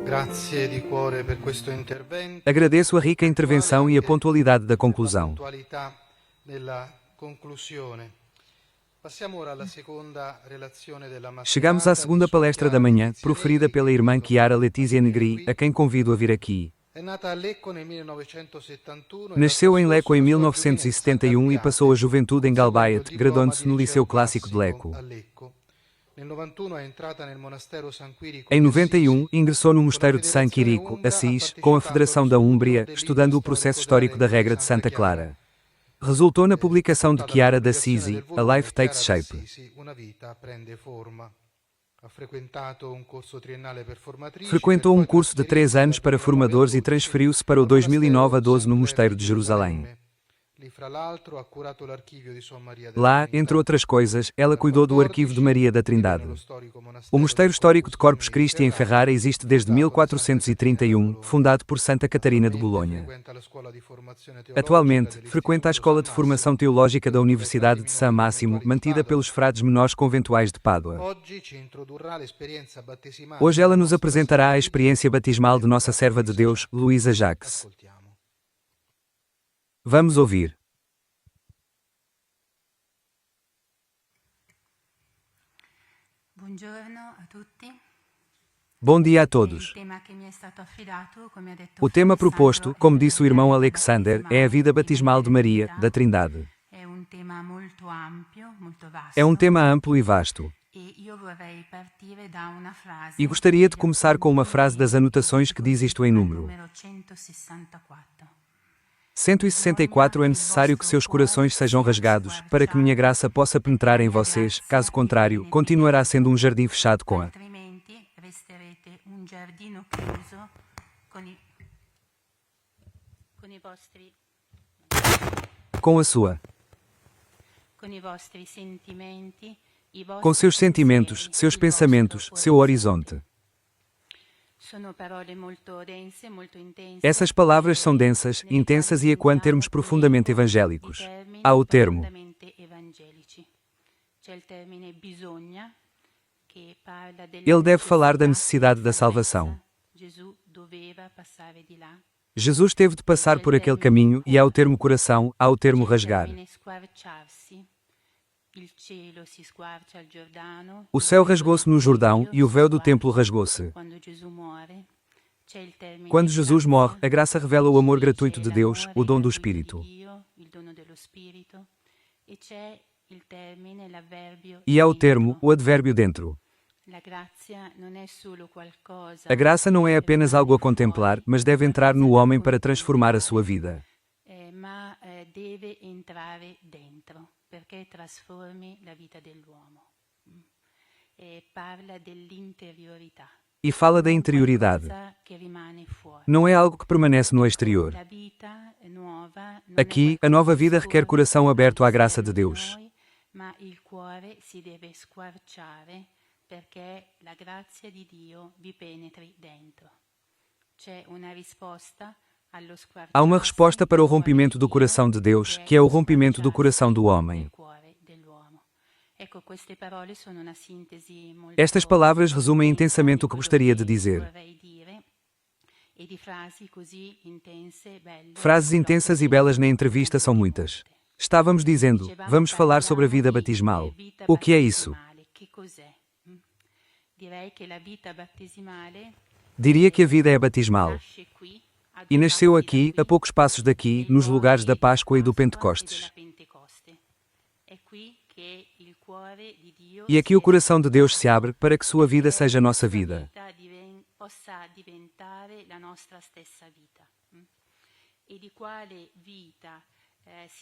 Grazie di cuore per questo intervento. Agradeço a rica intervenção e a pontualidade da conclusão. Puntualità della conclusione. Passiamo ora alla seconda relazione della mattinata. Chegamos à segunda palestra da manhã, proferida pela irmã Chiara Letizia Negri, a quem convido a vir aqui. È nata a Lecco nel 1971. Nasceu em Lecco em 1971 e passou a juventude em Galbaiet, graduando-se no Liceu Clássico de Lecco. Em 91, ingressou no Mosteiro de San Quirico, Assis, com a Federação da Úmbria, estudando o processo histórico da Regra de Santa Clara. Resultou na publicação de Chiara d'Assisi, A Life Takes Shape. Frequentou um curso de 3 anos para formadores e transferiu-se para o 2009 a 12 no Mosteiro de Jerusalém. Lá, entre outras coisas, ela cuidou do arquivo de Maria da Trindade. O Mosteiro Histórico de Corpus Christi em Ferrara existe desde 1431, fundado por Santa Catarina de Bolonha. Atualmente, frequenta a Escola de Formação Teológica da Universidade de San Máximo, mantida pelos frades menores conventuais de Pádua. Hoje ela nos apresentará a experiência batismal de Nossa Serva de Deus, Luísa Jacques. Vamos ouvir. Bom dia a todos. O tema proposto, como disse o irmão Alexander, é a vida batismal de Maria, da Trindade. É um tema amplo e vasto. E gostaria de começar com uma frase das anotações que diz isto em número 164. É necessário que seus corações sejam rasgados, para que minha graça possa penetrar em vocês, caso contrário, continuará sendo um jardim fechado com a sua, com seus sentimentos, seus pensamentos, seu horizonte. Essas palavras são densas, intensas e ecoam termos profundamente evangélicos. Há o termo. Ele deve falar da necessidade da salvação. Jesus teve de passar por aquele caminho e há o termo coração, há o termo rasgar. O céu rasgou-se no Jordão e o véu do templo rasgou-se. Quando Jesus morre, a graça revela o amor gratuito de Deus, o dom do Espírito. E há o termo, o advérbio dentro. A graça não é apenas algo a contemplar, mas deve entrar no homem para transformar a sua vida. Perché trasformi la vita dell'uomo. Parla dell'interiorità. E fala da interioridade. Não é algo que permanece no exterior. Aqui, a nova vida requer coração aberto à graça de Deus. Há uma resposta para o rompimento do coração de Deus, que é o rompimento do coração do homem. Estas palavras resumem intensamente o que gostaria de dizer. Frases intensas e belas na entrevista são muitas. Estávamos dizendo, vamos falar sobre a vida batismal. O que é isso? Diria que a vida é batismal. E nasceu aqui, a poucos passos daqui, nos lugares da Páscoa e do Pentecostes. E aqui o coração de Deus se abre para que sua vida seja nossa vida.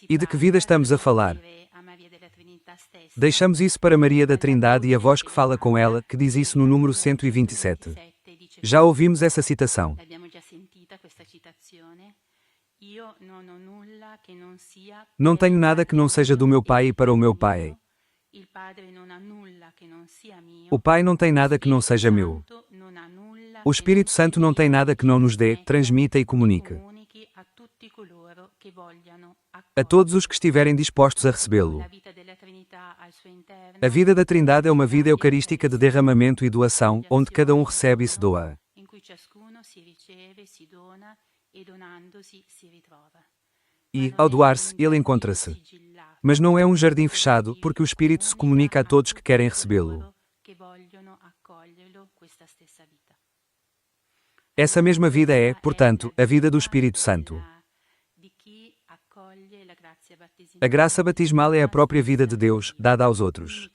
E de que vida estamos a falar? Deixamos isso para Maria da Trindade e a voz que fala com ela, que diz isso no número 127. Já ouvimos essa citação. Não tenho nada que não seja do meu Pai e para o meu Pai. O Pai não tem nada que não seja meu. O Espírito Santo não tem nada que não nos dê, transmita e comunique. A todos os que estiverem dispostos a recebê-lo. A vida da Trindade é uma vida eucarística de derramamento e doação, onde cada um recebe e se doa. E, ao doar-se, ele encontra-se. Mas não é um jardim fechado, porque o Espírito se comunica a todos que querem recebê-lo. Essa mesma vida é, portanto, a vida do Espírito Santo. A graça batismal é a própria vida de Deus, dada aos outros.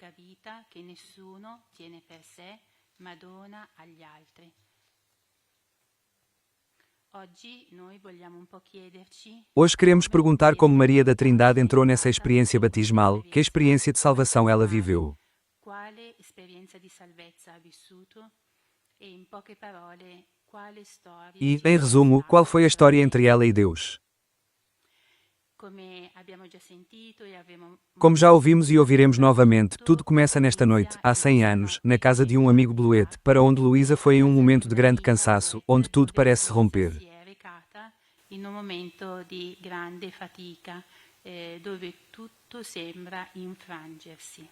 Hoje queremos perguntar como Maria da Trindade entrou nessa experiência batismal, que experiência de salvação ela viveu. E, em resumo, qual foi a história entre ela e Deus? Como já ouvimos e ouviremos novamente, tudo começa nesta noite, há 100 anos, na casa de um amigo Bluet, para onde Luísa foi em um momento de grande cansaço, onde tudo parece se romper. In un momento di grande fatica, dove tutto sembra infrangersi.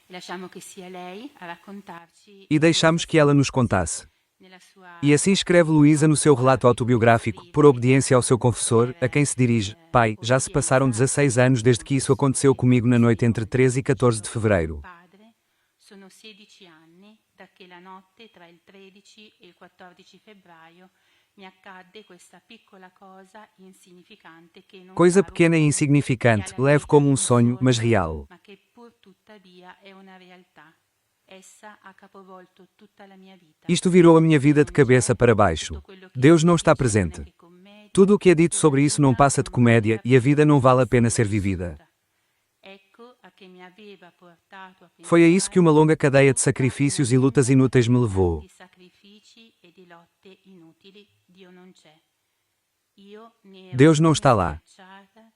Lasciamo che sia lei a raccontarci. E deixamos que ela nos contasse. E assim escreve Luísa no seu relato autobiográfico, por obediência ao seu confessor, a quem se dirige: Pai, já se passaram 16 anos desde que isso aconteceu comigo na noite entre 13 e 14 de fevereiro. Sono 16 anni da che la notte tra il 13 e il 14 febbraio mi accadde questa piccola cosa insignificante che non Coisa pequena e insignificante, leve como um sonho, mas real. ma che pur tuttavia è una realtà. Essa ha capovolto tutta la mia vita. Isto virou a minha vida de cabeça para baixo. Deus não está presente. Tudo o que é dito sobre isso não passa de comédia, e a vida não vale a pena ser vivida. Foi a isso que uma longa cadeia de sacrifícios e lutas inúteis me levou. Deus não está lá.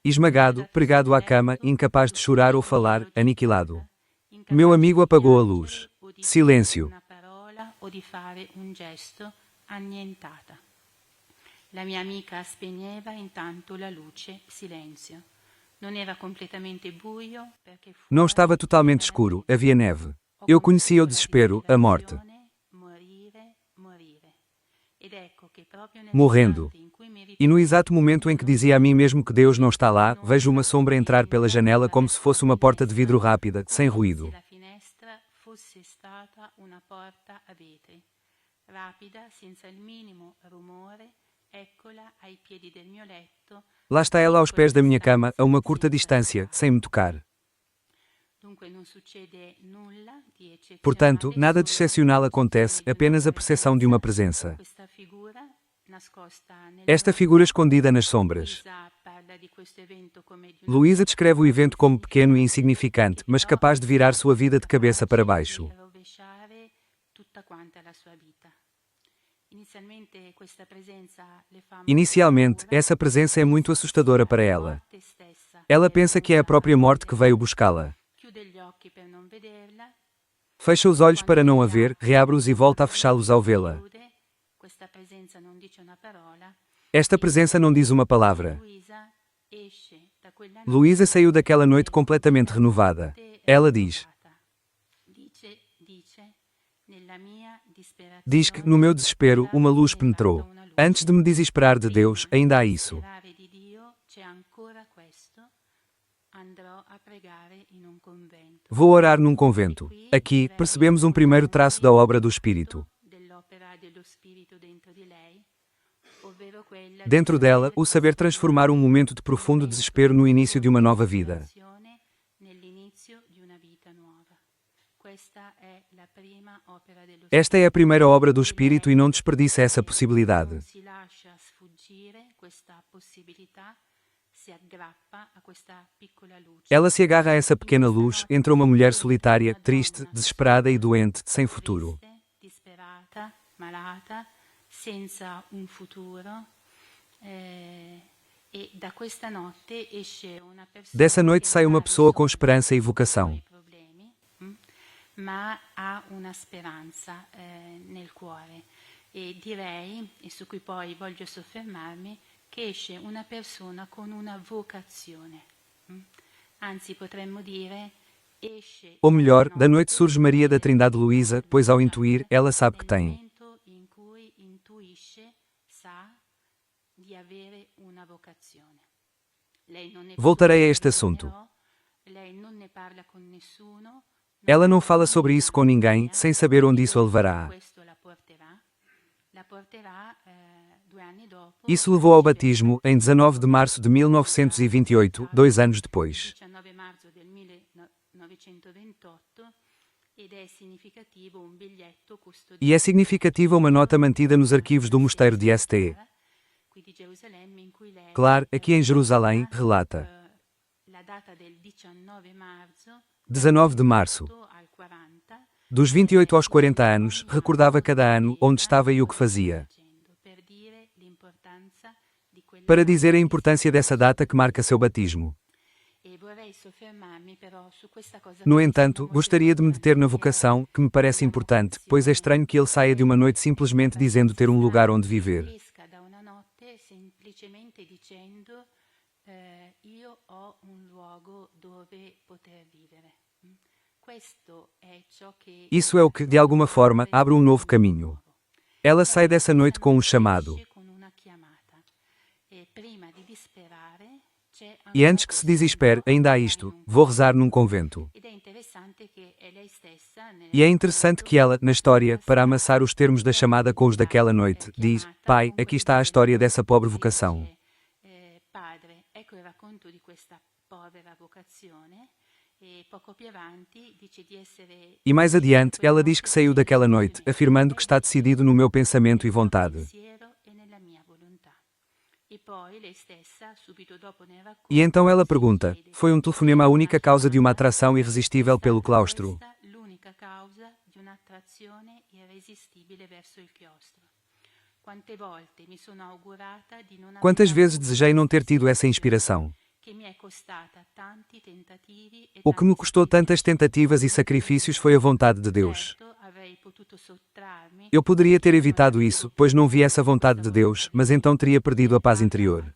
Esmagado, pregado à cama, incapaz de chorar ou falar, aniquilado. Meu amigo apagou a luz. Silêncio. La mia amica spegneva intanto la luce, silenzio. Non era completamente buio perché Não estava totalmente escuro, havia neve. Eu conhecia o desespero, a morte. Morrendo. E no exato momento em que dizia a mim mesmo que Deus não está lá, vejo uma sombra entrar pela janela como se fosse uma porta de vidro rápida, sem ruído. la finestra fosse stata una porta a vetri, rapida, senza il minimo rumore. Eccola ai piedi del mio letto. Lá está ela aos pés da minha cama, a uma curta distância, sem me tocar. Dunque non succede nulla di eccezionale. Portanto, nada de excepcional acontece, apenas a percepção de uma presença. Questa figura nascosta nel Esta figura escondida nas sombras. parla di questo evento come di Luísa descreve o evento como pequeno e insignificante, mas capaz de virar sua vida de cabeça para baixo. rovesciare tutta quanta la sua vita. Inizialmente questa presenza le fa Inicialmente, essa presença é muito assustadora para ela. morte stessa. Ela pensa que é a própria morte que veio buscá-la. Chiude gli occhi per non vederla. Fecha os olhos para não a ver, reabre-os e volta a fechá-los ao vê-la. Chiude. Questa presenza non dice una parola. Esta presença não diz uma palavra. Luisa esce da quella notte. Luísa saiu daquela noite completamente renovada. Ela diz Nella mia disperazione, Diz que, no meu desespero, uma luz penetrou. Antes de me desesperar de Deus, ainda há isso. disperare di Dio, c'è ancora questo. Andrò a pregare in un convento. Vou orar num convento. Aqui, percebemos um primeiro traço da obra do Espírito. Dell'opera dello Spirito dentro di lei, ovvero quella Dentro dela, o saber transformar um momento de profundo desespero no início de uma nova vida. nell'inizio di una vita nuova. Questa è la prima opera dello Esta é a primeira obra do Espírito e não desperdice essa possibilidade. si lascia sfuggire questa possibilità, si aggrappa a questa piccola luce. Ela se agarra a essa pequena luz, entre uma mulher solitária, triste, desesperada e doente, sem futuro. Triste, disperata, malata, senza un futuro. E da questa notte esce una persona Dessa noite che sai non uma ha pessoa com risolto esperança e i vocação. problemi, ma ha una speranza nel cuore. E direi, e su cui poi voglio soffermarmi, che esce una persona con una vocazione. Anzi, potremmo dire, esce Ou melhor, dalla da noite surge Maria da esce Trindade Luísa, pois ao intuir, ela sabe que tem. momento in cui intuisce Voltarei a este assunto. Ela não fala sobre isso com ninguém, sem saber onde isso a levará. Isso levou ao batismo, em 19 de março de 1928, 2 anos depois. E é significativa uma nota mantida nos arquivos do mosteiro de St. Clare, aqui em Jerusalém, relata: 19 de março. Dos 28 aos 40 anos, recordava cada ano onde estava e o que fazia. Para dizer a importância dessa data que marca seu batismo. No entanto, gostaria de me deter na vocação, que me parece importante, pois é estranho que ele saia de uma noite simplesmente dizendo ter um lugar onde viver. Isso é o que, de alguma forma, abre um novo caminho. Ela sai dessa noite com um chamado. E antes que se desespere, ainda há isto: vou rezar num convento. E é interessante que ela, na história, para amassar os termos da chamada com os daquela noite, diz: Pai, aqui está a história dessa pobre vocação. E mais adiante, ela diz que saiu daquela noite, afirmando que está decidido no meu pensamento e vontade. E então ela pergunta: foi um telefonema a única causa de uma atração irresistível pelo claustro? Quantas vezes desejei não ter tido essa inspiração? O que me custou tantas tentativas e sacrifícios foi a vontade de Deus. Eu poderia ter evitado isso, pois não vi essa vontade de Deus, mas então teria perdido a paz interior.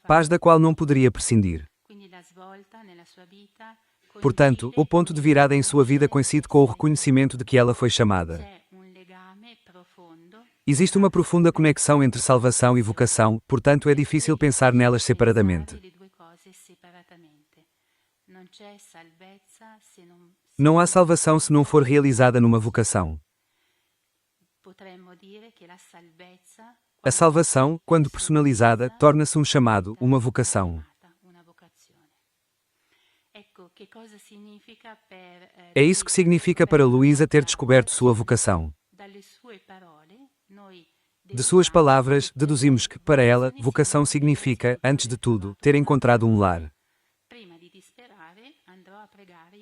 Paz da qual não poderia prescindir. Portanto, o ponto de virada em sua vida coincide com o reconhecimento de que ela foi chamada. Existe uma profunda conexão entre salvação e vocação, portanto é difícil pensar nelas separadamente. Não há salvação se não for realizada numa vocação. A salvação, quando personalizada, torna-se um chamado, uma vocação. É isso que significa para Luísa ter descoberto sua vocação. De suas palavras, deduzimos que, para ela, vocação significa, antes de tudo, ter encontrado um lar.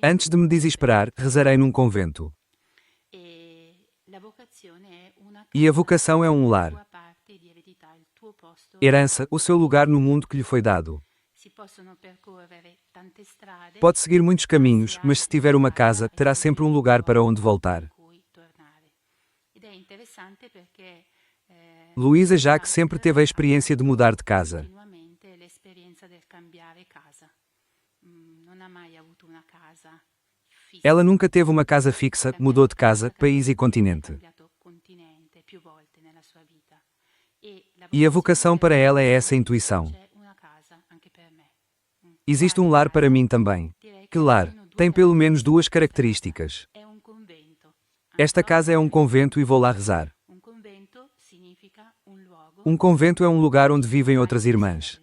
Antes de me desesperar, rezarei num convento. E a vocação é um lar. Herança, o seu lugar no mundo que lhe foi dado. Pode seguir muitos caminhos, mas se tiver uma casa, terá sempre um lugar para onde voltar. Luísa Jacques sempre teve a experiência de mudar de casa. Ela nunca teve uma casa fixa, mudou de casa, país e continente. E a vocação para ela é essa intuição. Existe um lar para mim também. Que lar? Tem pelo menos duas características. Esta casa é um convento e vou lá rezar. Um convento é um lugar onde vivem outras irmãs.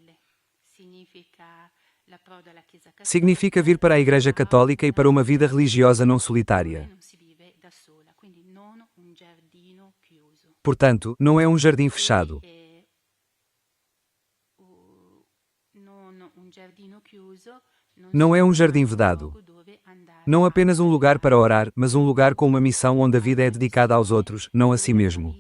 Significa vir para a Igreja Católica e para uma vida religiosa não solitária. Portanto, não é um jardim fechado. Não é um jardim vedado. Não apenas um lugar para orar, mas um lugar com uma missão onde a vida é dedicada aos outros, não a si mesmo.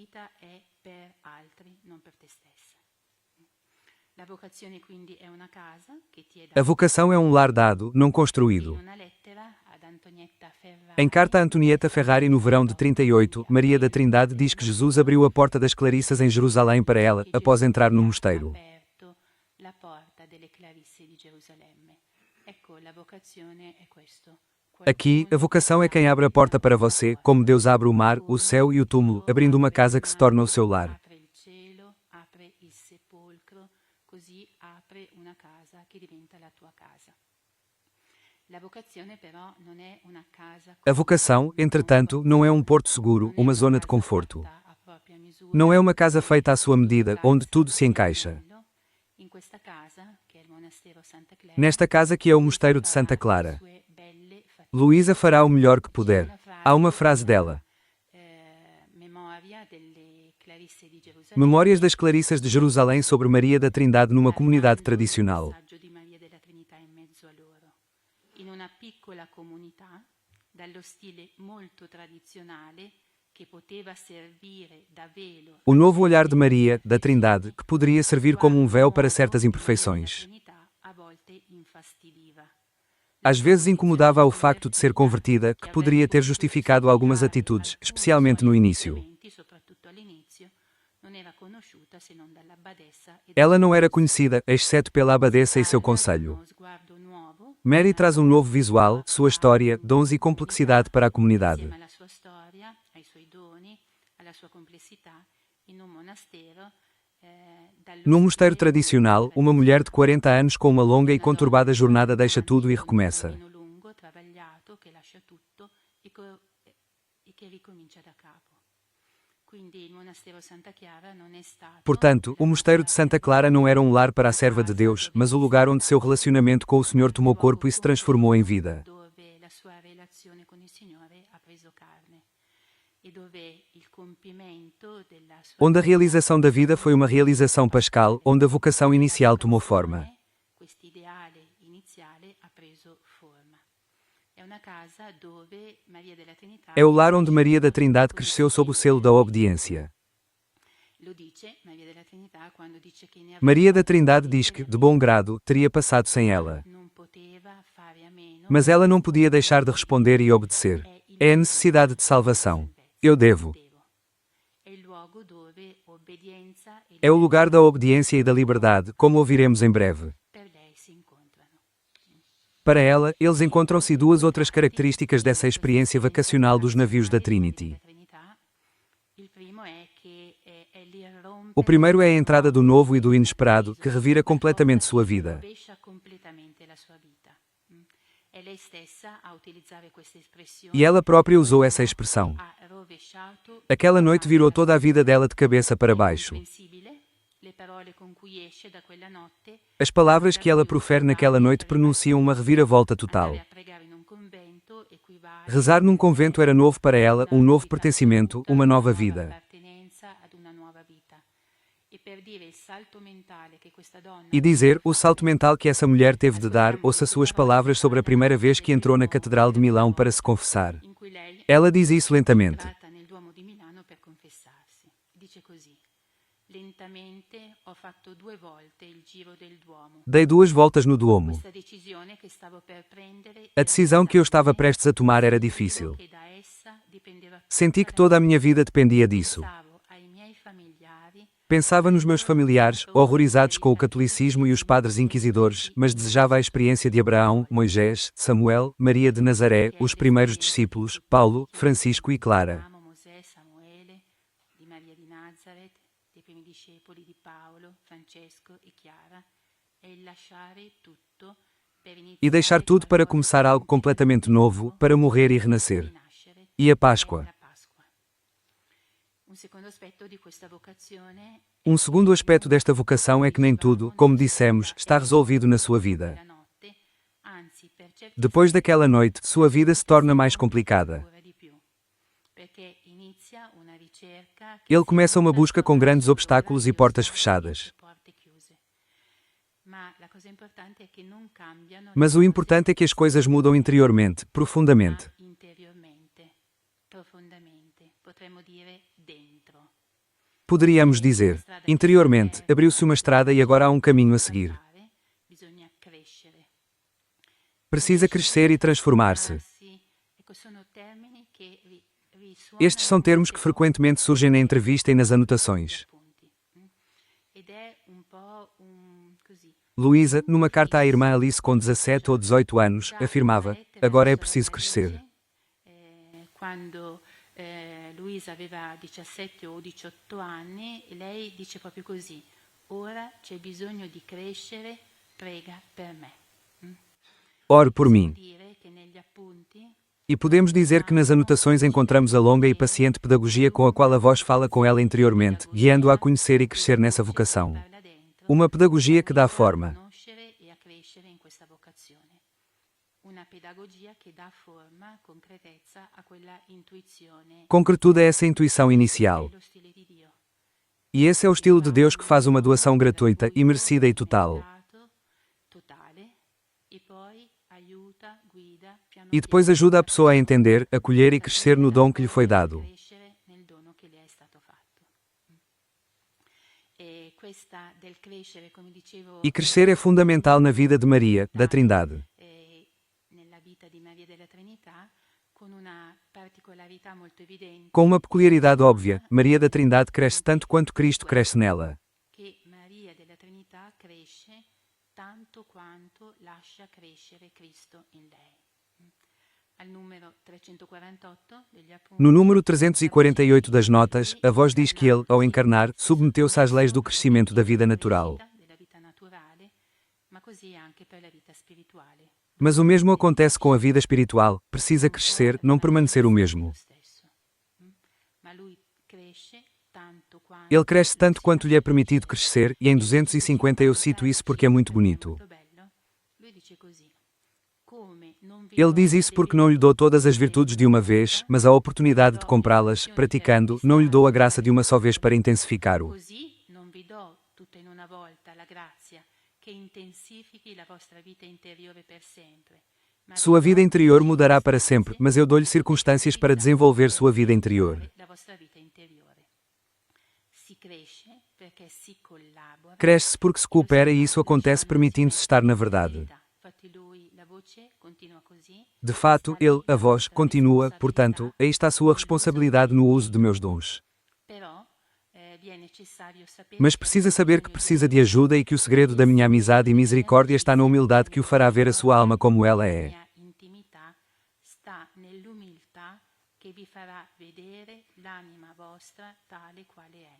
A vocação é um lar dado, não construído. Em carta a Antonietta Ferrari no verão de 38, Maria da Trindade diz que Jesus abriu a porta das Clarissas em Jerusalém para ela, após entrar no mosteiro. Aqui, a vocação é quem abre a porta para você, como Deus abre o mar, o céu e o túmulo, abrindo uma casa que se torna o seu lar. Apre il cielo, apre il sepolcro, così apre una casa che diventa la tua casa. La vocazione però non è una casa. A vocação, entretanto, não é um porto seguro, uma zona de conforto. Não é uma casa feita à sua medida, onde tudo se encaixa. Nesta casa que é o Mosteiro de Santa Clara, Luísa fará o melhor que puder. Há uma frase dela. Memórias das Clarissas de Jerusalém sobre Maria da Trindade numa comunidade tradicional. In una piccola comunità, dallo stile molto tradizionale, che poteva servire da velo. O novo olhar de Maria, da Trindade, que poderia servir como um véu para certas imperfeições. A volte infastidiva. Às vezes incomodava o facto de ser convertida, que poderia ter justificado algumas atitudes, especialmente no início. Soprattutto all'inizio, non era conosciuta se non dall'abbadessa e Ela não era conhecida, exceto pela abadesa e seu conselho. uno sguardo nuovo. Mary traz um novo visual, sua história, dons e complexidade para a comunidade. Insieme alla sua storia, ai suoi doni, alla sua complessità, in un monastero, dallo Num mosteiro stile tradicional, uma mulher de 40 anos com uma longa e conturbada jornada deixa tudo e recomeça. cammino lungo, travagliato, che lascia tutto e che ricomincia da capo. Quindi il monastero Santa Chiara non è stato Portanto, o mosteiro de Santa Clara não era um lar para a serva de Deus, mas o lugar onde seu relacionamento com o Senhor tomou corpo e se transformou em vida. dove la sua relazione con il Signore ha preso carne e dove il compimento della sua Onde a realização da vida foi uma realização pascal, onde a vocação inicial tomou forma. questo ideale iniziale ha preso forma. È una casa dove Maria della Trinità É o lar onde Maria da Trindade cresceu sob o selo da obediência. lo dice Maria della Trinità quando dice che ne Maria da Trindade diz que, de bom grado, teria passado sem ela. non poteva fare a meno. Mas ela não podia deixar de responder e obedecer. É a necessidade de salvação. Eu devo. È il luogo dove obbedienza e É o lugar da obediência e da liberdade, como ouviremos em breve. per lei si incontrano. Para ela, eles encontram-se duas outras características dessa experiência vacacional dos navios da Trinity. Trinità. Il primo è che è l'irrompere O primeiro é a entrada do novo e do inesperado, que revira completamente sua vida. rovescia completamente la sua vita. È lei stessa a utilizzare questa espressione. E ela própria usou essa expressão. Ha rovesciato Aquela noite virou toda a vida dela de cabeça para baixo. incomprensibile le parole con cui esce da quella notte. As palavras que ela profere naquela noite pronunciam uma reviravolta total. Andare a pregare in un convento equivale Rezar num convento era novo para ela, um novo pertencimento, uma nova vida. appartenenza ad una nuova vita. E per dire il salto mentale che questa donna E dizer, o salto mental que essa mulher teve de dar, ouça suas palavras sobre a primeira vez que entrou na Catedral de Milão para se confessar. in cui lei Ela diz isso lentamente. entrata nel Duomo di Milano per confessarsi. Dice così: lentamente ho fatto 2 volte il giro del Duomo. Dei 2 voltas no Duomo. Questa decisione che stavo per prendere A decisão que eu estava prestes a tomar era difícil. che da essa dipendeva Senti que toda a minha vida dependia disso. Pensavo ai miei familiari, Pensava nos meus familiares, horrorizados com o catolicismo e os padres inquisidores, mas desejava a experiência de Abraão, Moisés, Samuel, Maria de Nazaré, os primeiros discípulos, Paulo, Francisco e Clara. Abramo, Mosè, Samuele, di Maria di Nazareth, dei primi discepoli di Paolo, Francesco e Chiara, e il lasciare tutto per iniziare E deixar tudo para começar algo completamente novo, para morrer e renascer. rinascere E a Páscoa. la Pasqua. Un secondo aspetto di questa vocazione Um segundo aspecto desta vocação é que nem tudo, como dissemos, está resolvido na sua vida. la notte, anzi per certi Depois daquela noite, sua vida se torna mais complicada. ancora di più, perché inizia una ricerca che Ele começa uma sembra busca com grandes ancora obstáculos e portas fechadas. porte chiuse. Ma la cosa importante è che non cambiano Mas o importante é que as coisas mudam interiormente, profundamente. ma interiormente, profondamente, potremmo dire dentro. Poderíamos dizer, interiormente, abriu-se uma estrada e agora há um caminho a seguir. Bisogna crescere. Precisa crescer e transformar-se. Ecco, sono termini che risuonano Estes são termos que frequentemente surgem na entrevista e nas anotações. appunti. Ed è un po' così. Luísa, numa carta à irmã Alice com 17 ou 18 anos, afirmava: agora é preciso crescer. Quando Luisa aveva 17 o 18 anni, lei dice proprio così: ora c'è bisogno di crescere, prega per me. Ore por mim. Dire che negli appunti E podemos dizer que nas anotações encontramos a longa e paciente pedagogia com a qual a voz fala com ela interiormente, guiando-a a conhecer e crescer nessa vocação. parla dentro, Uma pedagogia que dá forma. a conoscere e a crescere in questa vocazione. Una pedagogia che dà forma, concretezza a quella intuizione, Concretuda essa intuição inicial. dello stile di Dio. E esse é o estilo de Deus que faz uma doação gratuita, imerecida e total. Totale, e poi aiuta, guida, piano E depois ajuda a pessoa a entender, acolher e crescer no dom que lhe foi dado. crescere nel dono che le è stato fatto. E questa del crescere, come dicevo, E crescer é fundamental na vida de Maria, da Trindade. nella vita di Maria della Trinità, con una particolarità molto evidente, Com uma peculiaridade óbvia, Maria da Trindade cresce tanto quanto Cristo cresce nela. che Maria della Trinità cresce tanto quanto lascia crescere Cristo in lei. Al numero 348 degli appunti, No número 348 das notas, a voz diz que ele, ao encarnar, submeteu-se às leis do crescimento da vida natural. della vita naturale, ma così anche per la vita spirituale. Mas o mesmo acontece com a vida espiritual, precisa crescer, não permanecer o mesmo. Stesso. Ma lui cresce tanto quanto Ele cresce tanto quanto lhe é permitido crescer, e em 250 eu cito isso porque é muito bonito. molto bello. Lui dice così: come non vi Ele do diz isso le porque não lhe dou todas as virtudes de uma vez, mas a oportunidade de comprá-las, praticando, não lhe dou a graça de uma só vez para intensificar-o. Così non vi do tutta in una volta la grazia che intensifichi la vostra vita interiore per sempre. Ma vi Sua do vida interior così mudará para sempre, mas eu dou-lhe circunstâncias para desenvolver sua vida interior. la vostra vita interiore. Si cresce perché si collabora. Cresce-se porque se coopera e isso acontece permitindo-se estar na verdade. Infatti lui, la voce, continua così. De fato, ele, a voz, continua, portanto, aí está a sua responsabilidade no uso de meus dons. Però vi è necessario sapere Mas precisa saber que precisa de ajuda e que o segredo da minha amizade e misericórdia está na humildade que o fará ver a sua alma como ela la é. mia intimità sta nell'umiltà che vi farà vedere l'anima vostra tale quale è.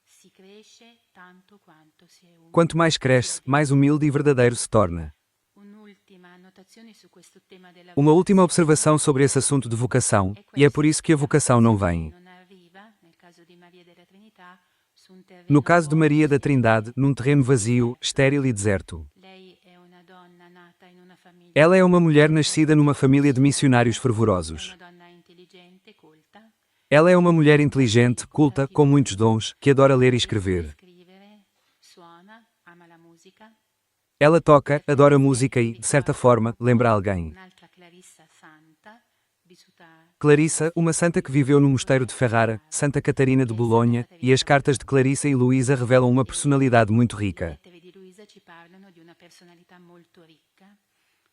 Si cresce tanto quanto si è umili. Quanto mais cresce, mais humilde e verdadeiro se torna. Un'ultima annotazione su questo tema della Uma última vocazione. observação sobre esse assunto de vocação, e é por isso que a vocação não vem. Non arriva, nel caso di Maria della Trinità, su un terreno No caso de Maria da vuoto. Trindade, num terreno vazio, estéril e deserto. Lei è una donna nata in una famiglia. Ela é uma mulher nascida numa família de missionários È fervorosos. una donna intelligente, colta. Ela é uma mulher inteligente, culta, com muitos dons, que adora ler e escrever. Scrivere, suona, ama la musica. Ela toca, adora música e, de certa forma, lembra alguém. Un'altra Clarissa santa, vissuta Clarissa, uma santa que viveu no mosteiro de Ferrara, Santa Catarina de Bolonha, e as cartas de Clarissa e Luísa revelam uma personalidade muito Le rica. lettere di Luisa ci parlano di una personalità molto ricca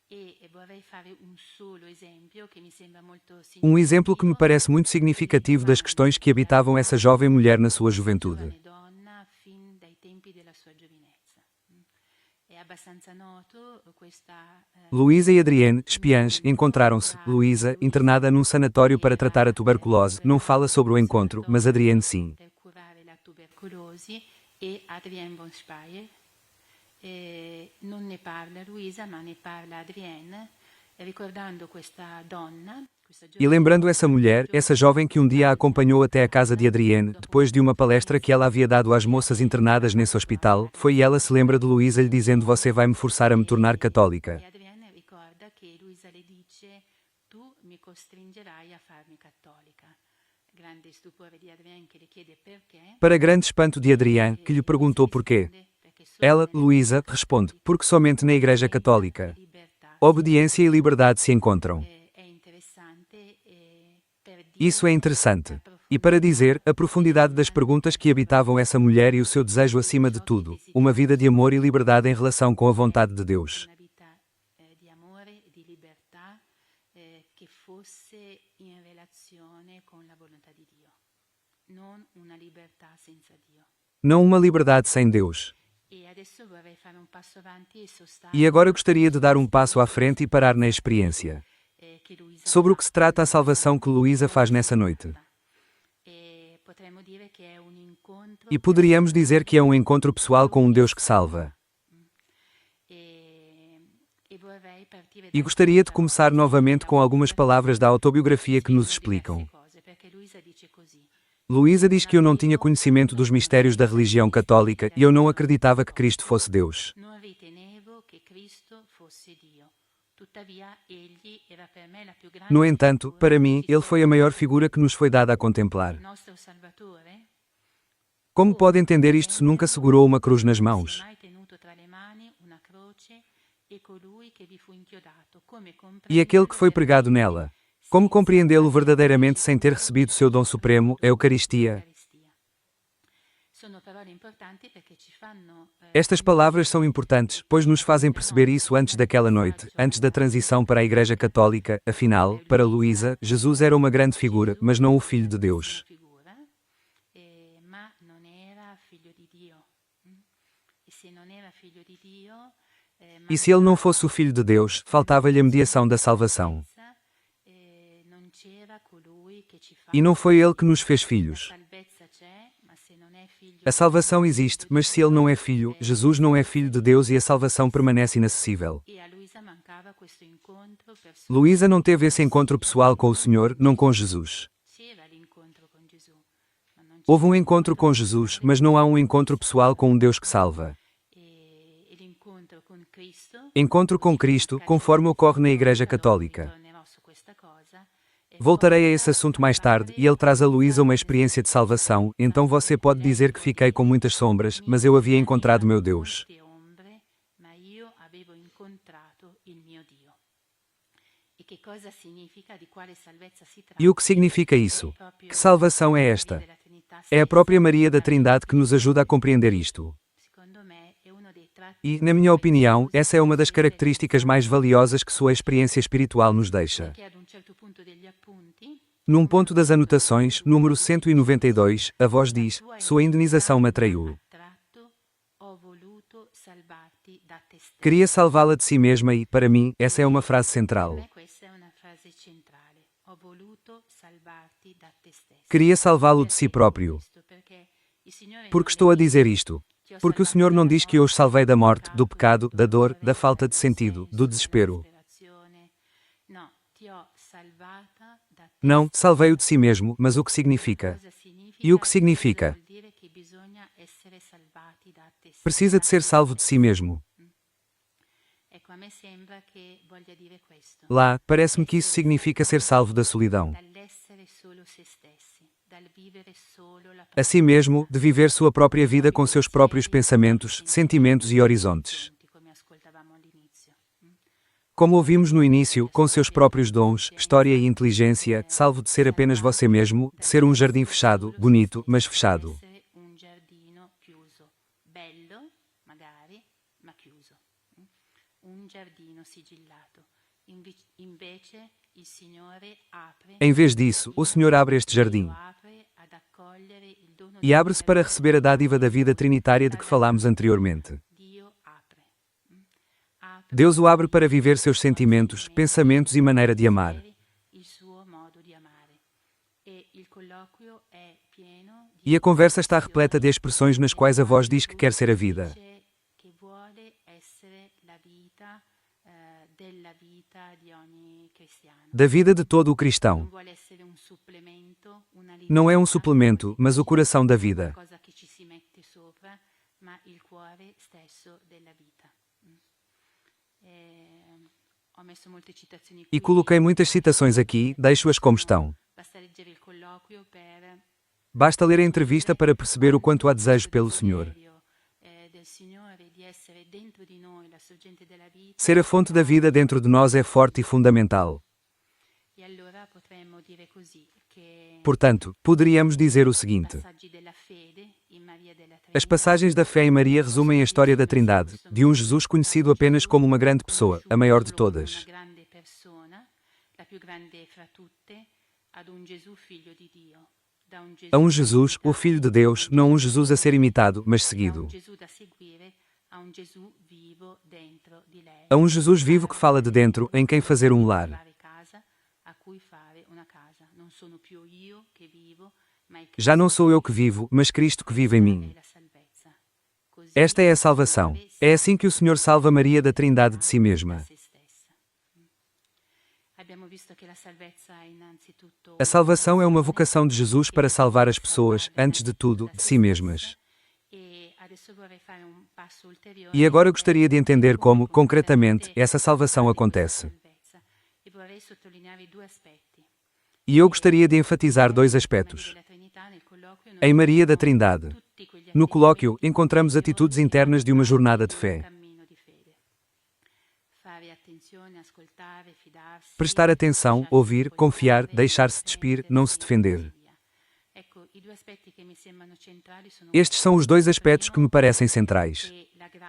e vorrei fare un solo esempio che mi sembra molto Um exemplo que me significativo. parece muito significativo das questões que habitavam essa jovem mulher na sua juventude. Giovane donna fin dai tempi della sua giovinezza. È abbastanza noto questa Luísa e Adrienne, espiãs, encontraram-se. Luísa, internada num sanatório para tratar a tuberculose, não fala sobre o encontro, mas Adrienne sim. per curare la tubercolosi e Adrienne von Speyer. Non ne parla Luisa, ma ne parla Adrienne, ricordando questa donna, questa E lembrando essa mulher, essa jovem que um dia a acompanhou até a casa de Adrienne, depois de uma palestra que ela havia dado às moças internadas nesse hospital, foi e ela se lembra de Luísa lhe dizendo: "Você vai me forçar a me tornar católica." E Adrienne ricorda che Luisa le dice: tu mi costringerai a farmi cattolica. Grande stupore di Adrienne che le chiede perché. Para grande espanto de Adrienne, que lhe perguntou porquê. Perché solo Ela, nella Luísa, responde: "Porque somente na Igreja Católica libertà obediência e liberdade se encontram." è interessante per dire Isso é interessante. E para dizer, a profundidade das perguntas que habitavam essa mulher e o seu desejo acima de tudo, uma vida de amor e liberdade em relação com a vontade de Deus. una vita di amore e di libertà che fosse in relazione con la volontà di Dio, non una libertà senza Dio. Não uma liberdade sem Deus. E adesso vorrei fare un passo avanti e E agora gostaria de dar um passo à frente e parar na experiência. Sobre o que se trata a salvação que Luísa faz nessa noite. E poderíamos dizer que é um encontro pessoal com um Deus que salva. E gostaria de começar novamente com algumas palavras da autobiografia que nos explicam. Luísa diz que eu não tinha conhecimento dos mistérios da religião católica e eu não acreditava que Cristo fosse Deus. No entanto, para mim, ele foi a maior figura que nos foi dada a contemplar. Como pode entender isto se nunca segurou uma cruz nas mãos? E aquele que foi pregado nela? Como compreendê-lo verdadeiramente sem ter recebido seu dom supremo, a Eucaristia? Estas palavras são importantes, pois nos fazem perceber isso antes daquela noite, antes da transição para a Igreja Católica. Afinal, para Luísa, Jesus era uma grande figura, mas não o Filho de Deus. E se ele não fosse o Filho de Deus, faltava-lhe a mediação da salvação. E não foi ele que nos fez filhos. A salvação existe, mas se ele não é filho, Jesus não é filho de Deus e a salvação permanece inacessível. Luísa não teve esse encontro pessoal com o Senhor, não com Jesus. Houve um encontro com Jesus, mas não há um encontro pessoal com um Deus que salva. Encontro com Cristo, conforme ocorre na Igreja Católica. Voltarei a esse assunto mais tarde, e ele traz a Luísa uma experiência de salvação, então você pode dizer que fiquei com muitas sombras, mas eu havia encontrado meu Deus. E o que significa isso? Que salvação é esta? É a própria Maria da Trindade que nos ajuda a compreender isto. E, na minha opinião, essa é uma das características mais valiosas que sua experiência espiritual nos deixa. Num ponto das anotações, número 192, a voz diz: sua indenização me atraiu. Queria salvá-la de si mesma e, para mim, essa é uma frase central. Queria salvá-lo de si próprio. Por que estou a dizer isto? Porque o Senhor não diz que eu os salvei da morte, do pecado, da dor, da falta de sentido, do desespero. Não, salvei-o de si mesmo, mas o que significa? E o que significa? Precisa de ser salvo de si mesmo. Lá, parece-me que isso significa ser salvo da solidão. A si mesmo, de viver sua própria vida com seus próprios pensamentos, sentimentos e horizontes. Como ouvimos no início, com seus próprios dons, história e inteligência, salvo de ser apenas você mesmo, de ser um jardim fechado, bonito, mas fechado. Em vez disso, o Senhor abre este jardim. E abre-se para receber a dádiva da vida trinitária de que falámos anteriormente. Deus o abre para viver seus sentimentos, pensamentos e maneira de amar. E a conversa está repleta de expressões nas quais a voz diz que quer ser a vida. Da vida de todo o cristão. Não é um suplemento, mas o coração da vida. E coloquei muitas citações aqui, deixo-as como estão. Basta ler a entrevista para perceber o quanto há desejo pelo Senhor. Ser a fonte da vida dentro de nós é forte e fundamental. Portanto, poderíamos dizer o seguinte: as passagens da fé em Maria resumem a história da Trindade, de um Jesus conhecido apenas como uma grande pessoa, a maior de todas. A um Jesus, o Filho de Deus, não um Jesus a ser imitado, mas seguido. A um Jesus vivo que fala de dentro, em quem fazer um lar. Já não sou eu que vivo, mas Cristo que vive em mim. Esta é a salvação. É assim que o Senhor salva Maria da Trindade de si mesma. A salvação é uma vocação de Jesus para salvar as pessoas, antes de tudo, de si mesmas. E agora gostaria de entender como, concretamente, essa salvação acontece. E eu gostaria de enfatizar dois aspectos. Em Maria da Trindade. No colóquio, encontramos atitudes internas de uma jornada de fé. Prestar atenção, ouvir, confiar, deixar-se despir, não se defender. Estes são os dois aspectos que me parecem centrais.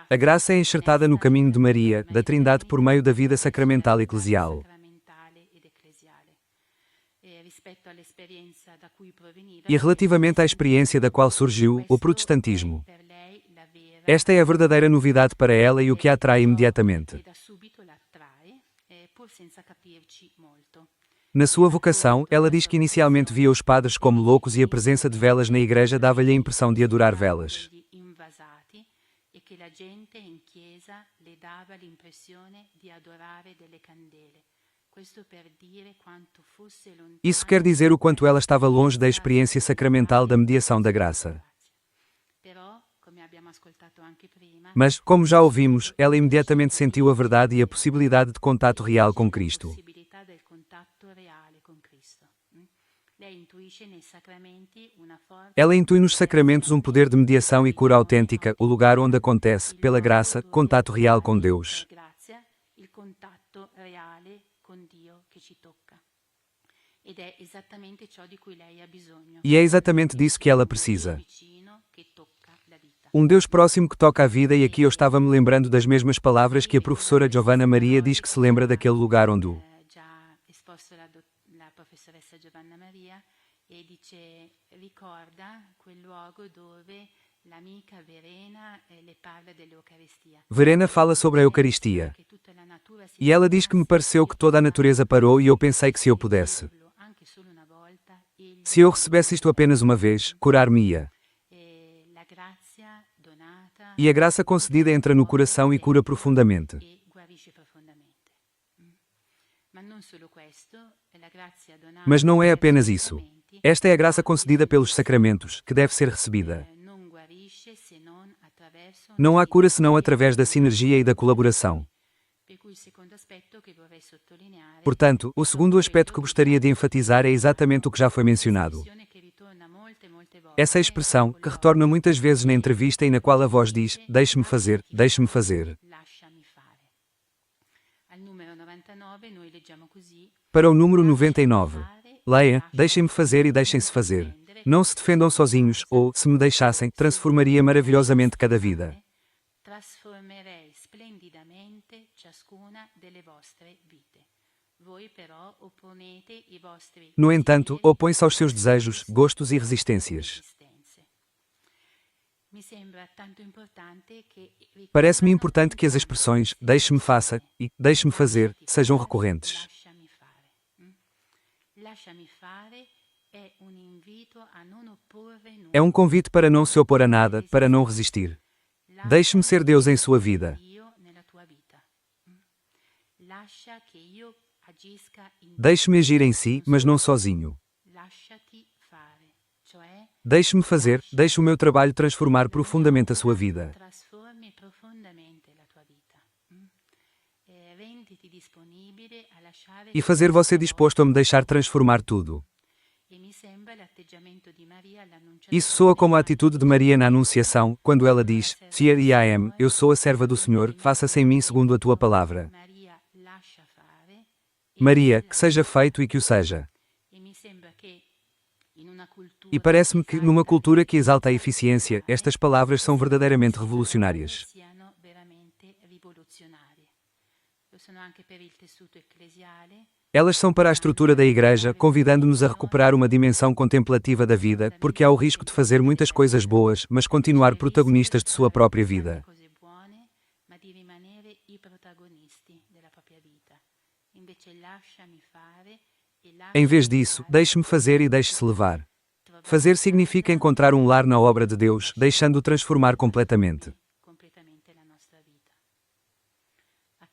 A graça é enxertada no caminho de Maria, da Trindade por meio da vida sacramental eclesial. E relativamente à experiência da qual surgiu, o protestantismo. Esta é a verdadeira novidade para ela e o que a atrai imediatamente. Na sua vocação, ela diz que inicialmente via os padres como loucos e a presença de velas na igreja dava-lhe a impressão de adorar velas. Isso quer dizer o quanto ela estava longe da experiência sacramental da mediação da graça. Mas, como já ouvimos, ela imediatamente sentiu a verdade e a possibilidade de contato real com Cristo. Ela intui nos sacramentos um poder de mediação e cura autêntica, o lugar onde acontece, pela graça, contato real com Deus. E é exatamente disso que ela precisa. Um Deus próximo que toca a vida, e aqui eu estava me lembrando das mesmas palavras que a professora Giovanna Maria diz que se lembra daquele lugar onde o Verena fala sobre a Eucaristia. E ela diz que me pareceu que toda a natureza parou e eu pensei que se eu pudesse. Se eu recebesse isto apenas uma vez, curar-me-ia. E a graça concedida entra no coração e cura profundamente. Mas não é apenas isso. Esta é a graça concedida pelos sacramentos, que deve ser recebida. Não há cura senão através da sinergia e da colaboração. Portanto, o segundo aspecto que gostaria de enfatizar é exatamente o que já foi mencionado. Essa expressão, que retorna muitas vezes na entrevista e na qual a voz diz, deixe-me fazer, deixe-me fazer. Para o número 99. Leia, deixem-me fazer e deixem-se fazer. Não se defendam sozinhos, ou, se me deixassem, transformaria maravilhosamente cada vida. No entanto, opõe-se aos seus desejos, gostos e resistências. Parece-me importante que as expressões deixe-me faça e deixe-me fazer sejam recorrentes. É um convite para não se opor a nada, para não resistir. Deixe-me ser Deus em sua vida. Deixe-me agir em si, mas não sozinho. Deixe-me fazer, deixe o meu trabalho transformar profundamente a sua vida. E fazer você disposto a me deixar transformar tudo. Isso soa como a atitude de Maria na Anunciação, quando ela diz, Here I am, eu sou a serva do Senhor, faça-se em mim segundo a tua palavra. Maria, que seja feito e que o seja. E parece-me que, numa cultura que exalta a eficiência, estas palavras são verdadeiramente revolucionárias. Elas são para a estrutura da Igreja, convidando-nos a recuperar uma dimensão contemplativa da vida, porque há o risco de fazer muitas coisas boas, mas continuar protagonistas de sua própria vida. Em vez disso, deixe-me fazer e deixe-se levar. Fazer significa encontrar um lar na obra de Deus, deixando-o transformar completamente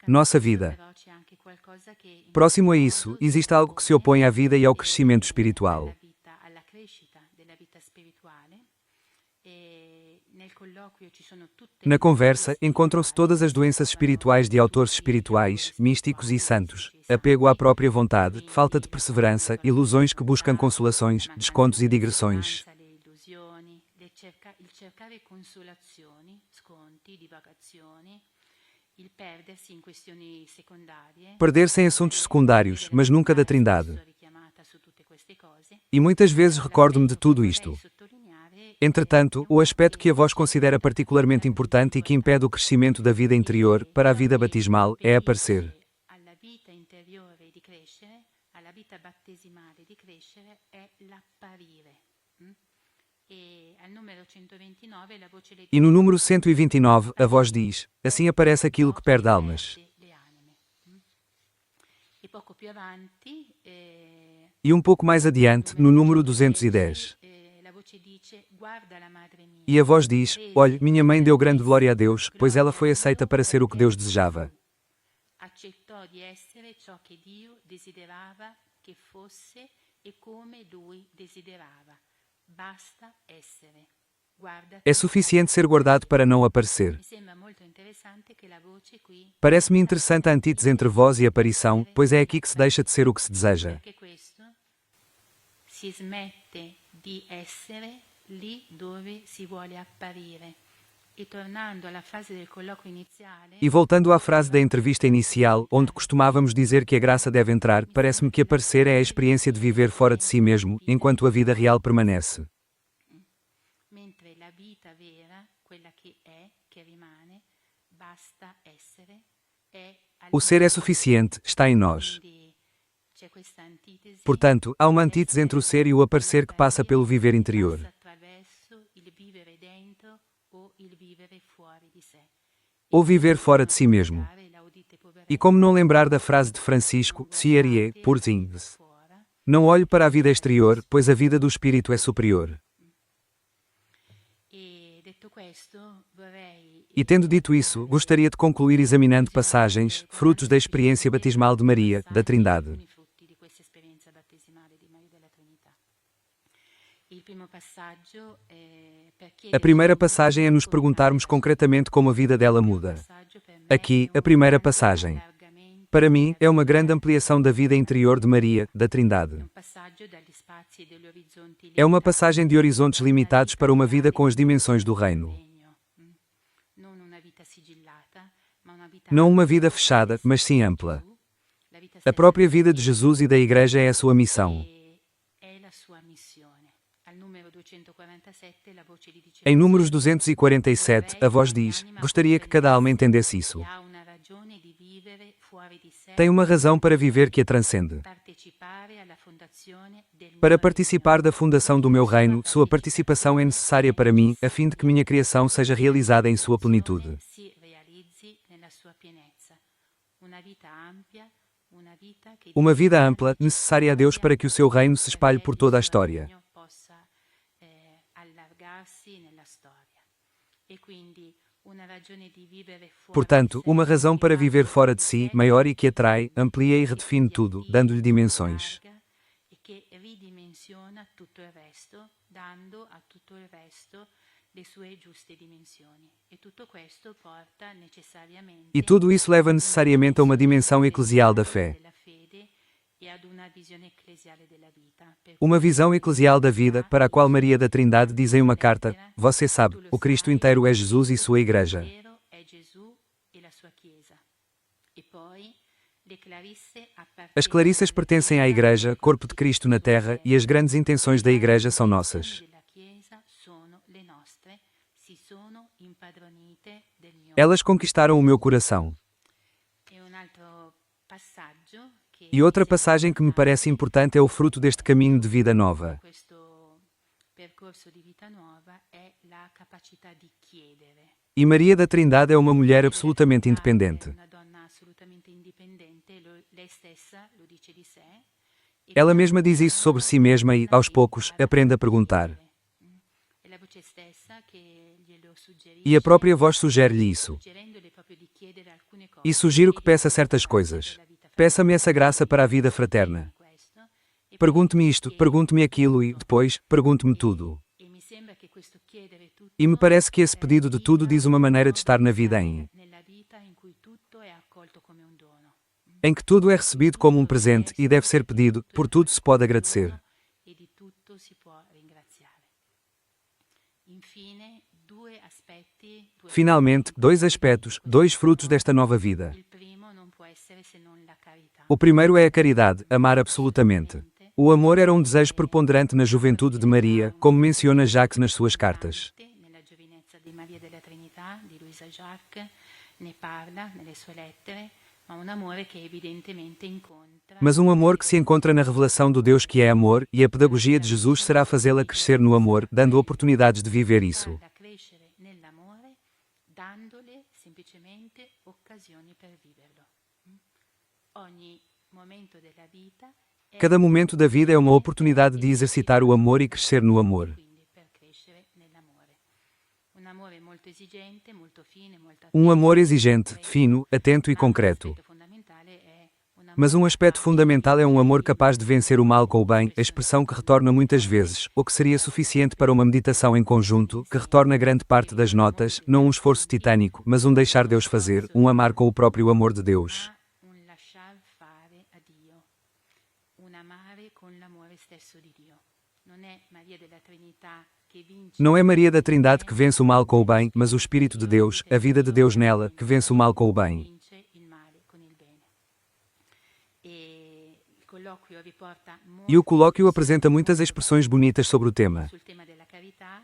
nossa vida. Próximo a isso, existe algo que se opõe à vida e ao crescimento espiritual. Na conversa, encontram-se todas as doenças espirituais de autores espirituais, místicos e santos: apego à própria vontade, falta de perseverança, ilusões que buscam consolações, descontos e digressões. Perder-se em assuntos secundários, mas nunca da Trindade. E muitas vezes recordo-me de tudo isto. Entretanto, o aspecto que a voz considera particularmente importante e que impede o crescimento da vida interior para a vida batismal é aparecer. E no número 129, a voz diz: assim aparece aquilo que perde almas. E um pouco mais adiante, no número 210. E a voz diz: olhe, minha mãe deu grande glória a Deus, pois ela foi aceita para ser o que Deus desejava. Accettò di essere ciò che Dio desiderava che fosse e come Lui desiderava. Basta essere. Guarda. É suficiente ser guardado para não aparecer. Mi sembra molto interessante che la voce qui, Parece-me interessante a antítese entre voz e aparição, pois é aqui que se deixa de ser o que se deseja. perché questo si smette di essere lì dove si vuole apparire. E tornando alla fase del colloquio iniziale, E voltando à frase da entrevista inicial, onde costumávamos dizer que a graça deve entrar, parece-me que aparecer é a experiência de viver fora de si mesmo, enquanto a vida real permanece. mentre la vita vera, quella che rimane, basta essere, è O ser é suficiente, está em nós. quindi c'è questa antitesi. Portanto, há uma antítese entre o ser e o aparecer que passa pelo viver interior. Passa attraverso il vivere dentro o il vivere fuori di sé. Ou viver fora de si mesmo. E como não lembrar da frase de Francisco, Sierie, por things. Não olhe para a vida exterior, pois a vida do espírito é superior. E detto questo, vorrei E tendo dito isso, gostaria de concluir examinando passagens, frutos da experiência batismal de Maria, da Trindade. alcuni frutti di questa esperienza battesimale di Maria della Trinità. Il primo passaggio è per chiedere A primeira passagem é nos perguntarmos concretamente como a vida dela muda. Aqui, a primeira passagem. Para mim, é uma grande ampliação da vida interior de Maria, da Trindade. É uma passagem de horizontes limitados para uma vida com as dimensões do reino. Não uma vida fechada, mas sim ampla. A própria vida de Jesus e da Igreja é a sua missão. Em Números 247, a voz diz: gostaria que cada alma entendesse isso. Tem uma razão para viver que a transcende. Para participar da fundação do meu reino, sua participação é necessária para mim, a fim de que minha criação seja realizada em sua plenitude. Uma vida ampla, necessária a Deus para que o seu reino se espalhe por toda a história. Portanto, uma razão para viver fora de si, maior e que atrai, amplia e redefine tudo, dando-lhe dimensões. E tudo isso leva necessariamente a uma dimensão eclesial da fé. Uma visão eclesial da vida, para a qual Maria da Trindade diz em uma carta: você sabe, o Cristo inteiro é Jesus e sua Igreja. As Clarissas pertencem à Igreja, corpo de Cristo na Terra, e as grandes intenções da Igreja são nossas. Elas conquistaram o meu coração. E outra passagem que me parece importante é o fruto deste caminho de vida nova. E Maria da Trindade é uma mulher absolutamente independente. Ela mesma diz isso sobre si mesma e, aos poucos, aprende a perguntar. È la voce stessa che glielo suggerisce, E a própria voz sugere-lhe isso. suggerendole proprio di chiedere alcune cose. E sugiro que peça certas coisas. Peça-me essa graça para a vida fraterna. Questo, Pergunte-me isto, pergunte-me aquilo e, depois, pergunte-me tudo. e mi sembra che questo chiedere tutto E me parece que esse pedido de tudo diz uma maneira de estar na vida nella vita in cui tutto è accolto come un dono. em que tudo é recebido como um presente e deve ser pedido, por tudo se pode agradecer. E di tutto si può ringraziare. Infine, due aspetti, due Finalmente, dois aspectos, dois frutos desta nova vida. Il primo non può essere se non la carità. O primeiro é a caridade, amar absolutamente. O amor era um desejo preponderante na juventude de Maria, como menciona Jacques nas suas cartas. Nella giovinezza di Maria della Trinità, di Luisa Jacques, ne parla nelle sue lettere, ma un amore che evidentemente incontra Mas um amor que se encontra na revelação do Deus que é amor, e a pedagogia de Jesus será fazê-la crescer no amor, dando oportunidades de viver isso. da crescere nell'amore, dandole semplicemente occasioni per viverlo. Ogni momento della vita è Cada momento da vida é uma oportunidade de exercitar o amor e crescer no amor. quindi per crescere nell'amore. Un amore molto esigente, molto fine, molto Um amor exigente, fino, atento e concreto. Mas um aspetto fundamental é um amor capaz de vencer o mal com o bem, a expressão que retorna muitas vezes, ou que seria suficiente para uma meditação em conjunto, que retorna grande parte das notas, não um esforço titânico, mas um deixar Deus fazer, um amar com o próprio amor de Deus. un lasciar fare a Dio, un amare con l'amore stesso di Dio. Non è Maria della Trinità che vince Não é Maria da Trindade que vence o mal com o bem, mas o Espírito de Deus, a vida de Deus nela, que vence o mal com o bem. vince il male con il bene. E il colloquio riporta E o colóquio apresenta muitas expressões bonitas sobre o tema. sul tema della carità.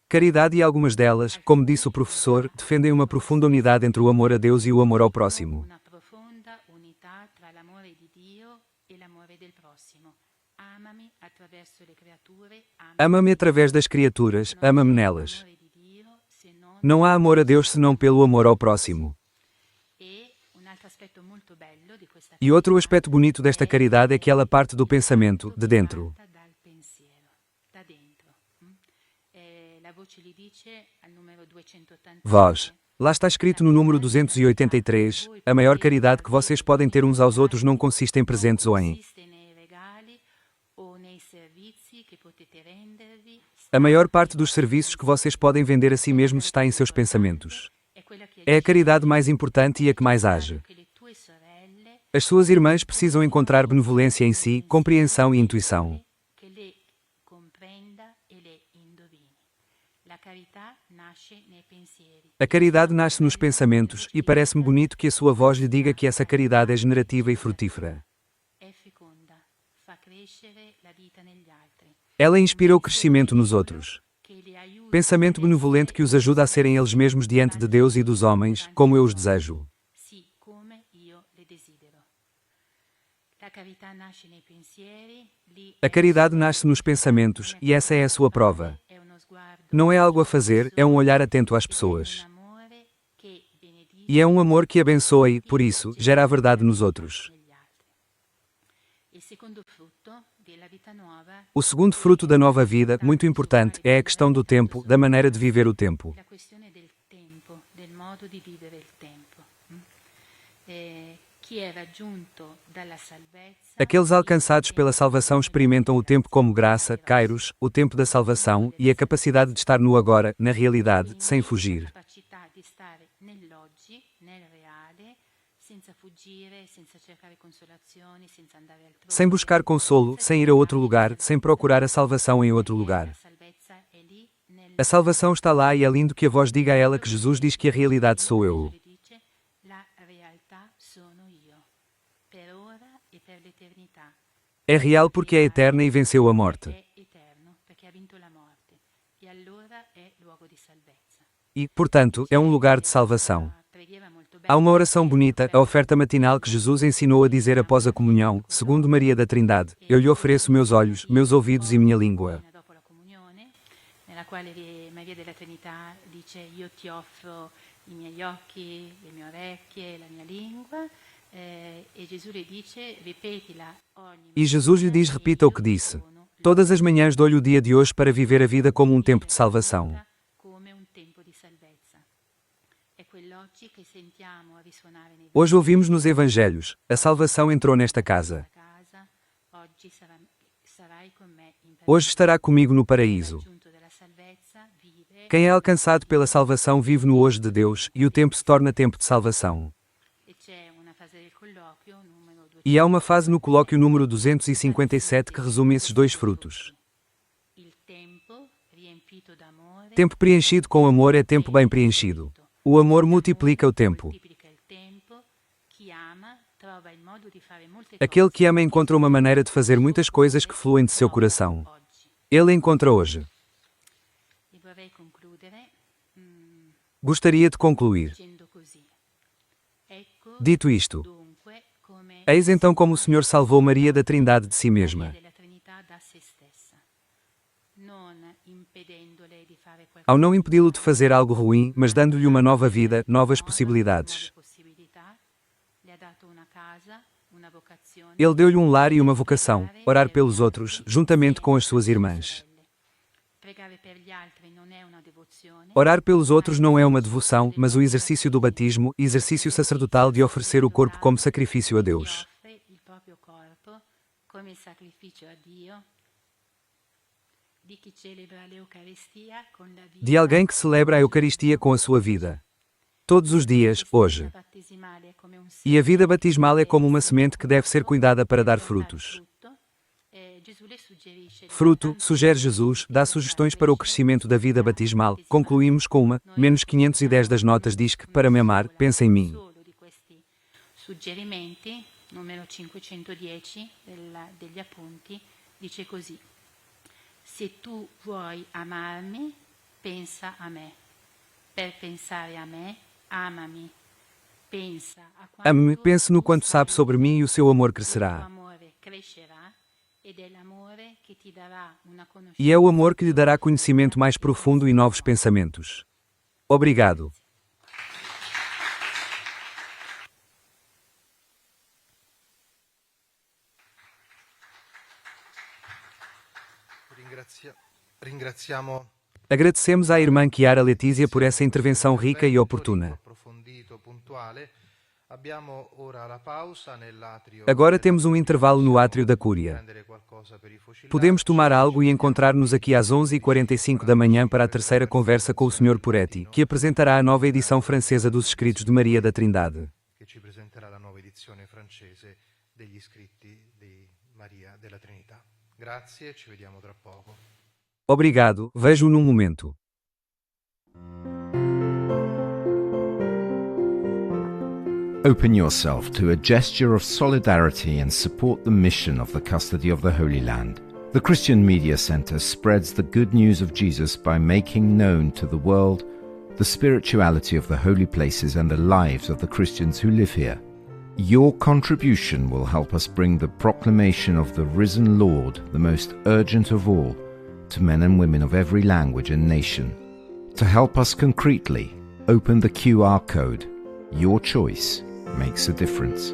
Caridade e algumas delas, como disse o professor, defendem uma profunda unidade entre o amor a Deus e o amor ao próximo. Una profonda unità tra l'amore di Dio e l'amore del prossimo. Amami attraverso le creature, Ama-me através das criaturas, ama-me nelas. amore di Dio se non Não há amor a Deus senão pelo amor ao próximo. E un altro aspetto molto bello di questa E outro aspetto bonito desta caridade é que ela parte do pensamento, de dentro. parte dal pensiero, da dentro. La voce li dice al numero 280. Vós. Lá está escrito no número 283, a maior caridade que vocês podem ter uns aos outros não consiste em presentes ou em. Consiste nei regali o nei servizi che potete rendervi. A maior parte dos serviços que vocês podem vender a si mesmos está em seus pensamentos. È quella che É a caridade mais importante e a que mais age. che le tue sorelle As suas irmãs precisam encontrar benevolência em si, compreensão e intuição. che le comprenda e le indovini. La carità nasce nei pensieri. A caridade nasce nos pensamentos, e parece-me bonito que a sua voz lhe diga que essa caridade é generativa e frutífera. È feconda, fa crescere la vita negli altri. Ela inspira o crescimento nos outros. Che li aiuta Pensamento benevolente que os ajuda a serem eles mesmos diante de Deus e dos homens, como eu os desejo. sì, come io le desidero. La carità nasce nei pensieri, lì A caridade nasce nos pensamentos, e essa é a sua prova. è uno sguardo, Não é algo a fazer, é um olhar atento às un pessoas. amore che benedice E é um amor que abençoa e, por isso, gera a verdade nos outros. negli altri. Il secondo frutto della vita nuova O segundo fruto da nova vida, muito importante, é a questão do tempo, da maneira de viver o tempo. è la questione del tempo, del modo di vivere il tempo. Chi è raggiunto dalla salvezza Aqueles alcançados pela salvação experimentam o tempo como graça, kairos, o tempo da salvação, e a capacidade de estar no agora, na realidade, sem fugir. capacità di stare nell'oggi, nel reale, senza fuggire, senza cercare consolazioni, senza andare altrove. Sem buscar consolo, sem ir a outro lugar, sem procurar a salvação em outro lugar. La salvezza è lì nel A salvação está lá e é lindo que a voz diga a ela que Jesus diz que a realidade sou eu. le dice la realtà sono io, per ora e per l'eternità. É real porque é eterna e venceu a morte. È eterno perché ha vinto la morte e allora è luogo di salvezza. E, portanto, é um lugar de salvação. Una preghiera molto bella. Há uma oração bonita, a oferta matinal que Jesus ensinou a dizer após a comunhão, segundo Maria da Trindade: Eu lhe ofereço meus olhos, meus ouvidos e minha língua. Dopo la comunione, nella quale Maria della Trinità dice io ti offro i miei occhi, le mie orecchie, la mia lingua, E Gesù le dice, ripetila ogni E Jesus lhe diz: repita o que disse. Todas as manhãs dou-lhe o dia de hoje para viver a vida como um tempo de salvação. come un tempo di salvezza. È quell'oggi che sentiamo risuonare nei Hoje ouvimos nos Evangelhos: a salvação entrou nesta casa. casa, oggi sarai con me in Hoje estará comigo no paraíso. raggiunto della salvezza, vive Quem é alcançado pela salvação vive no hoje de Deus, e o tempo se torna tempo de salvação. e c'è una fase del colloquio, numero 2. E há uma fase no colóquio número 257 que resume esses dois frutos. Il tempo riempito d'amore Tempo preenchido com amor é tempo bem preenchido. O amor multiplica o tempo. moltiplica il tempo, chi ama trova il modo di fare molte Aquele cose que ama encontra uma maneira de fazer muitas coisas que fluem de seu coração. oggi. Ele encontra hoje. E vorrei concludere Gostaria de concluir. dicendo così. Ecco Dito isto, dunque come eis então como o Senhor salvou Maria da Trindade de si mesma. della Trinità da se stessa, non impedendole di fare qualcosa, Ao não impedi-lo de fazer algo ruim, mas dando-lhe uma nova vida, novas possibilidades. nuove possibilità, le ha dato una casa, una vocazione, Ele deu-lhe um lar e uma vocação: orar pelos outros, juntamente com as suas irmãs. pregare per gli altri non è una devozione, Orar pelos outros não é uma devoção, mas o exercício do batismo, exercício sacerdotal de oferecer o corpo como sacrifício a Deus. offre il proprio corpo come sacrificio a Dio, di chi celebra l'Eucaristia con la vita. De alguém que celebra a Eucaristia com a sua vida. Todos os dias, hoje. La battesimale è come un E a vida batismal é como uma semente que deve ser cuidada para dar frutos. Gesù le suggerisce di Fruto, sugere Jesus, dá sugestões para o crescimento da vida batismal. Concluímos com uma, menos 510 das notas diz que, para me amar, pensa em mim. solo di questi suggerimenti, numero 510 degli appunti, dice così: se tu vuoi amarmi, pensa a me. Per pensare a me, amami. Pensa a quanto Ame-me, pense no quanto sabe sobre mim e o seu amor il tuo crescerá. amore crescerà ed è l'amore che ti darà una conoscenza. E é o amor que lhe dará conhecimento mais profundo e novos pensamentos. Obrigado. Ringraziamo Agradecemos à irmã Chiara Letizia por essa intervenção rica e oportuna. approfondito, puntuale. Abbiamo ora la pausa nell'atrio. Agora temos um intervalo no átrio da Cúria. Prendere qualcosa per i fucilati. Podemos tomar algo e encontrar-nos aqui às 11h45 da manhã para a terceira conversa com o Sr. Poretti, que apresentará a nova edição francesa dos Escritos de Maria da Trindade. Che ci presenterà la nuova edizione francese degli scritti di Maria della Trinità. Grazie, ci vediamo tra poco. Obrigado, vejo-o num momento. Open yourself to a gesture of solidarity and support the mission of the Custody of the Holy Land. The Christian Media Center spreads the good news of Jesus by making known to the world the spirituality of the holy places and the lives of the Christians who live here. Your contribution will help us bring the proclamation of the risen Lord, the most urgent of all, to men and women of every language and nation. To help us concretely, open the QR code. Your choice makes a difference.